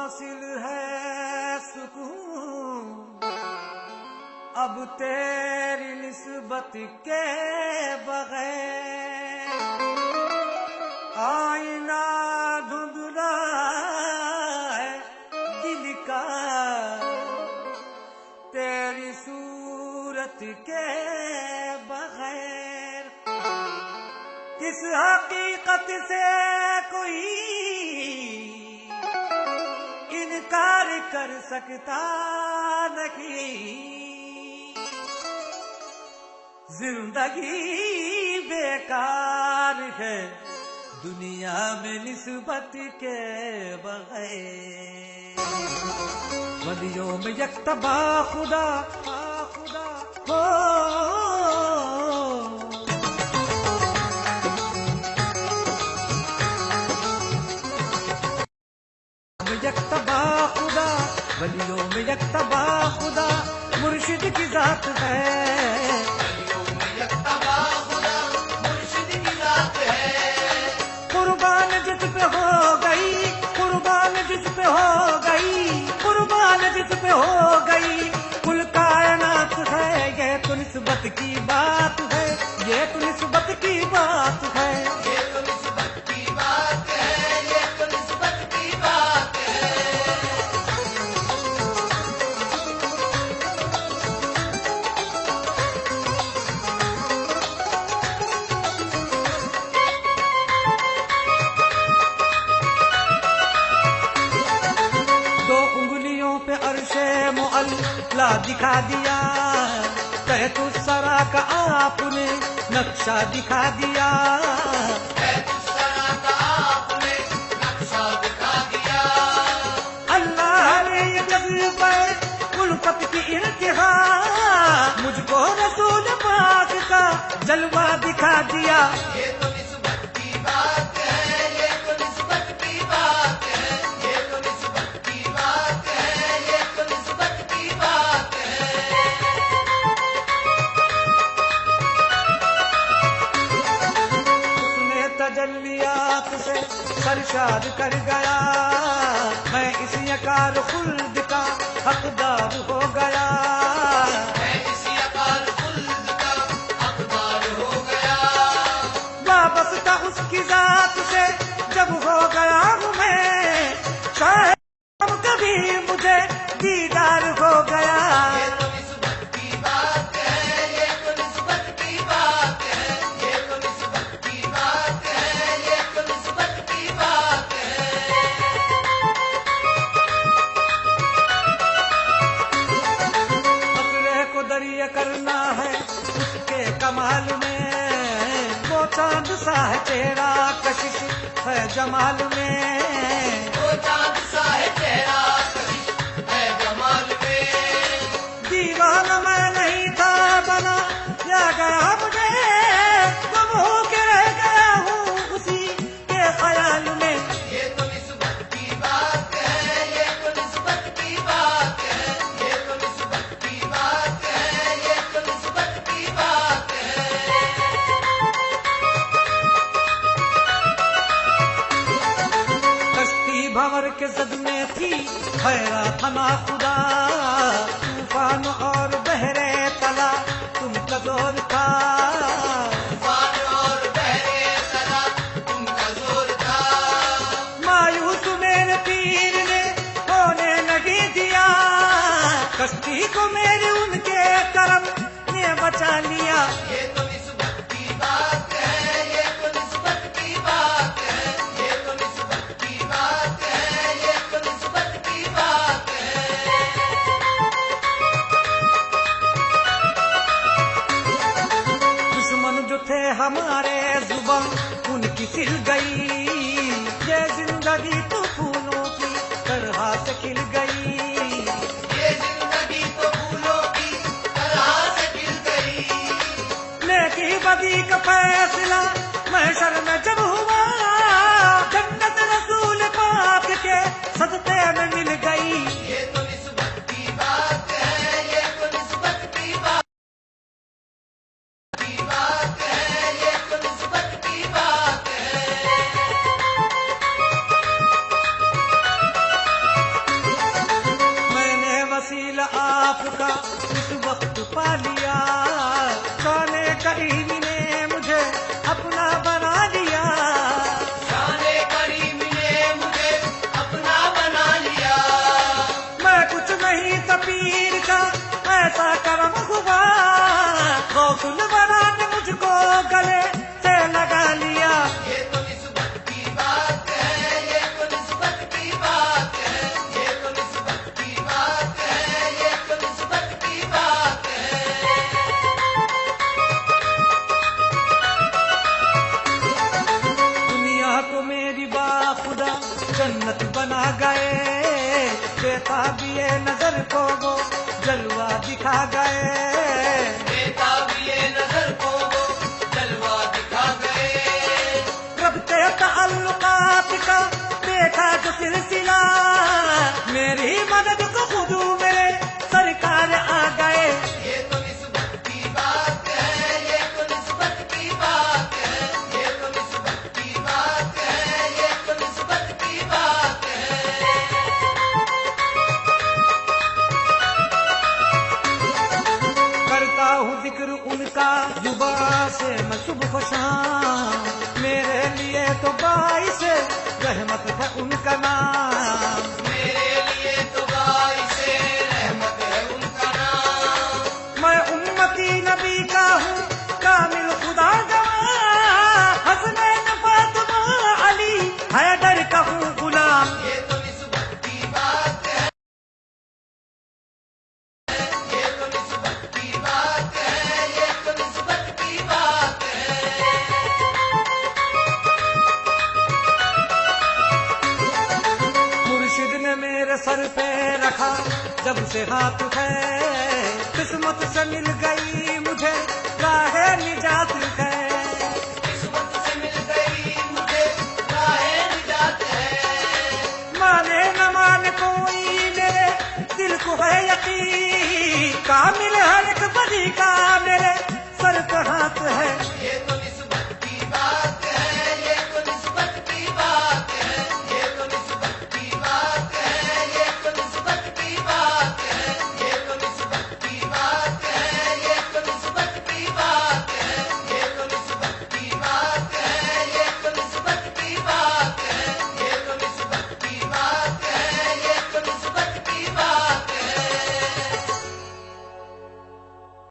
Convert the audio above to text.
हासिल है सुकून अब तेरी निस्बत के बगैर। आईना धुंधला है दिल का तेरी सूरत के बगैर। किस हकीकत से कोई इनकार कर सकता नहीं। जिंदगी बेकार है दुनिया में निस्बत के बगैर। वलियों में यकतबा खुदा हो यकतबा खुदा, वलियों में यकतबा खुदा मुर्शिद की जात है। वलियों में यकतबा खुदा मुर्शिद की जात है। कुर्बान जिस पे हो गई, कुर्बान जिस पे हो गई, कुर्बान जिस पे हो गई कुल कायनात है। ये तो निस्बत की बात है, ये तो निस्बत की बात है, ये तो निस्बत की बात है, ये तो निस्बत की बात है। दो उंगलियों पे अर्शे मुअल्ला दिखा दिया, तहतु सरा का आपने नक्शा दिखा दिया। का आपने नक्शा दिखा दिया। अल्लाह ने ये जज्बा उल्फत की इंतहा मुझको रसूल पाक का जलवा दिखा दिया। ये तो निस्बत की बात है, ये तो निस्बत की बात है, ये तो निस्बत की बात है, ये तो निस्बत की बात है। उसने तजल्लियात से सरशाद कर गया, मैं इस यकार खुल्द का हकदार हो गया। मैं इसी अकाल खुल्द का हकदार हो गया। वाबस्ता उसकी जात से जब हो गया हूँ मैं, शायद अब कभी मुझे दीदार हो गया। ये तो निस्बत की बात है, ये तो निस्बत की बात है, ये तो निस्बत की बात है, ये तो निस्बत की बात है। मसले को दरिया करना है उसके कमाल में, वो चांद सा है तेरा कशिश है जमाल में। वो चांद सा है तेरा कशिश है जमाल में। दीवाना मैं नहीं था बना या गया मुझे, गुम हो के रह गया हूँ उसी के ख्याल में। ये तो निस्बत की बात है, ये तो निस्बत की बात है, ये तो निस्बत की बात है, ये तो निस्बत की बात है। कश्ती भंवर के सदमे थी खैरा थना खुदा, तूफान और बहरे तला तुमका जोर था। तूफान और बहरे तला तुमका जोर था। मायूस मेरे पीर ने होने नहीं दिया, कश्ती को मेरे उनके करम ने बचा लिया। ये तो निस्बत की बात है, ये तो निस्बत की बात है, ये तो निस्बत की बात है, ये तो निस्बत की बात है। दुश्मन जो थे हमारे जुबान उनकी सिल गई, ये जिंदगी तो फूलों की तरह से खिल गई। ये जिंदगी तो फूलों की तरह से खिल गई। नेकी बदी का फैसला महशर में जब हुआ, जन्नत रसूल पाक के सदक़े में मिल गई। ये तो निस्बत की बात है, ये तो निस्बत की बात है, ये तो निस्बत की बात है। का उस वक्त पा लिया, शाने करीम ने मुझे अपना बना लिया। शाने करीम ने मुझे अपना बना लिया। मैं कुछ नहीं था पीर का ऐसा करम हुआ, गौसुल बना ने मुझको गले से लगा लिया। ये तो निस्बत की बात है, ये तो निस्बत की बात है, ये तो निस्बत की बात है, ये तो निस्बत की बात है। दुनिया को मेरी बाखुदा जन्नत बना गए, बेताबिए नजर को वो जलवा दिखा गए। बेताबिए नजर को वो जलवा दिखा गए। रब के ताल्लुकात का देखा जो सिलसिला, मेरी मदद को खुद मेरे सरकार आ गए। ये तो निस्बत की बात है, ये तो निस्बत की बात है, ये तो निस्बत की बात है, ये तो निस्बत की बात है। करता हूँ जिक्र उनका जुबा से मैं सुबह शाम, मेरे लिए तो बाइस रहमत है उनका नाम। मेरे लिए तो बाइसे रहमत है उनका नाम। मैं उम्मती नबी का हूँ कामिल खुदा गवाह, हसनैन फातिमा अली हैदर का हूँ गुलाम। ये तो निस्बत की बात है, ये तो निस्बत की बात है, ये तो निस्बत की बात है। मुर्शिद ने मेरे सर पे रखा जब से हाथ है, किस्मत से मिल गई मुझे राहे निजात है। किस्मत से मिल गई मुझे राहे निजात है। माने न माने कोई मेरे दिल को है यकीन, कामिल हर एक बदी का मेरे